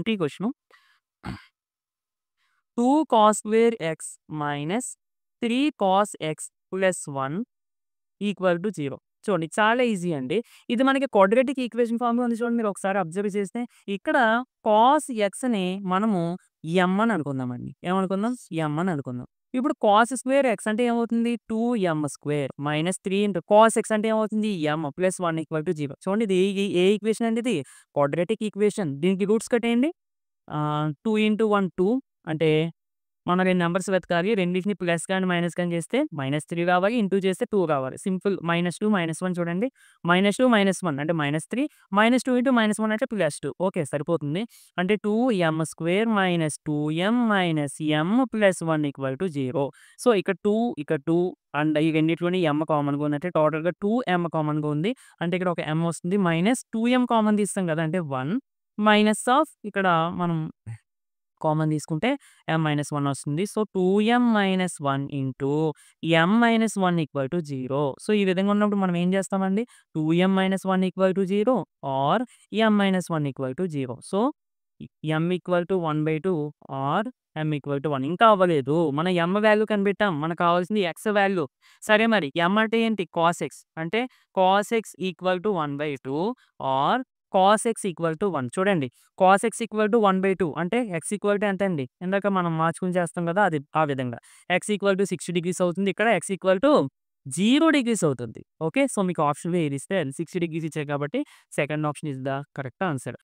20 question. 2 cos square X minus 3 cos X plus 1 equal to 0. చూడండి చాలా easy అండి. ఇది మనకి క్వాడ్రాటిక్ ఈక్వేషన్ ఫార్మ్‌లో ఉంది చూడండి. మీరు ఒకసారి అబ్జర్వ్ చేస్తే ఇక్కడ cos xని మనము m అని అనుకుందామండి. ఏమనుకుందాం? m అని అనుకుందాం. ఇప్పుడు cos స్క్వేర్ x అంటే ఏమవుతుంది? 2m square minus 3 into cos x అంటే ఏమవుతుంది? m plus 1 equal to 0. చూడండి ఇది ఏ ఈక్వేషన్ అండి ఇది? Quadratic equation. దీనికి రూట్స్ కట్టేయండి. 2 ఇంటూ 1 2 అంటే మనం 2 నంబర్స్ వెతకాలి. రెండిటిని ప్లస్ గాని, మైనస్ గాని చేస్తే -3 రావాలి. ఇంటూ చేస్తే 2 రావాలి. సింపుల్. -2 -1 చూడండి. -2 -1 అంటే -3 -2 ఇంటూ -1 అంటే +2. ఓకే సరిపోతుంది. అంటే 2m square minus 2m minus m plus 1 equal to 0. So ఇక్కడ 2 అండ్ ఈ రెండిట్లోని m కామన్‌గా ఉంది. అంటే టోటల్‌గా 2m కామన్‌గా ఉంది. అంటే ఇక్కడ ఒక m వస్తుంది. మైనస్ 2m కామన్ తీస్తాం కదా! అంటే 1 మైనస్ ఆఫ్ ఇక్కడ మనం కామన్ తీసుకుంటే m-1 వస్తుంది. So 2m-1 into m-1 equal to 0. So ఈ విధంగా ఉన్నప్పుడు మనం ఏం చేస్తామండి? 2m-1 equal to 0 or m-1 equal to 0. So m equal to 1/2 or m equal to 1. ఇంకా అవ్వలేదు. మనం m వాల్యూ కనిపెట్టాం. మనకు కావాల్సింది x వాల్యూ. సరే మరి m అంటే ఏంటి? cos x. అంటే cos x equal to 1/2 or cos x equal to 1. చూడండి cos x ఈక్వల్ టు 1/2 అంటే x ఈక్వల్ టు ఎంత అండి? ఇందాక మనం మార్చుకొని చేస్తాం కదా! అది ఆ విధంగా. x ఈక్వల్ టు 60 డిగ్రీస్ అవుతుంది. ఇక్కడ x ఈక్వల్ టు 0 డిగ్రీస్ అవుతుంది. ఓకే. సో మీకు ఆప్షన్‌లో ఏది ఇస్తే అది 60 డిగ్రీస్ ఇచ్చారు కాబట్టి second option is the correct answer.